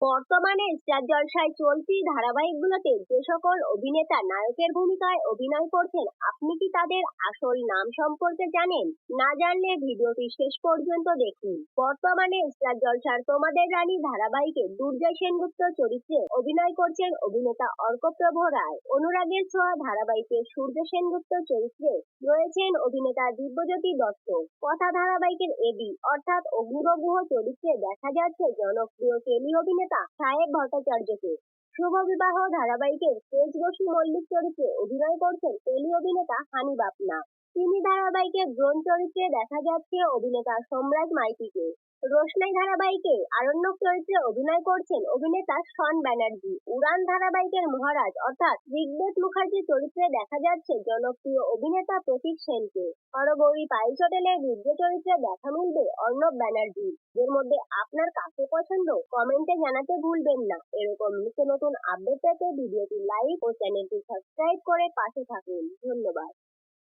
বর্তমানে স্টার জলসায় চলতি ধারাবাহিকগুলোতে যে সকল অভিনেতা নায়কের ভূমিকায় অভিনয় করছেন, আপনি কি তাদের আসল নাম সম্পর্কে জানেন? না জানলে ভিডিওটি শেষ পর্যন্ত দেখুন। বর্তমানে স্টার জলসার তোমাদের রানী ধারাবাহিকে দুর্জয় সেনগুপ্ত চরিত্রে অভিনয় করছেন অভিনেতা অর্কপ্রভ রায়। অনুরাগের ছোঁয়া ধারাবাহিকে সূর্য সেনগুপ্ত চরিত্রে রয়েছেন অভিনেতা দিব্যজ্যোতি দত্ত। কথা ধারাবাহিকের এডি অর্থাৎ অগ্নিব গুহ চরিত্রে দেখা যাচ্ছে জনপ্রিয় টেলি অভিনেতা সাহেব ভট্টাচার্যকে। শুভ বিবাহ ধারাবাহিকের তেজ বসু মল্লিক চরিত্রে অভিনয় করছেন টেলি অভিনেতা হানি বাপনা। তিনি ধারাবাহিকের ড্রোন চরিত্রে দেখা যাচ্ছে অভিনেতা সোমরাজ মাইতিকে। রোশনাই ধারাবাহিকে আরণ্যক চরিত্রে অভিনয় করছেন অভিনেতা শন ব্যানার্জি। উড়ান ধারাবাহিকের মহারাজ অর্থাৎ ঋগ্বেদ মুখার্জি চরিত্রে দেখা যাচ্ছে জনপ্রিয় অভিনেতা প্রতীক সেনকে। হরগৌরী পাইলস হোটেলের রুদ্র চরিত্রে দেখা মিলবে অর্ণব ব্যানার্জি। এর মধ্যে আপনার কাকে পছন্দ কমেন্টে জানাতে ভুলবেন না। এরকম নিত্য নতুন আপডেট পেতে ভিডিওটি লাইক ও চ্যানেলটি সাবস্ক্রাইব করে পাশে থাকুন। ধন্যবাদ।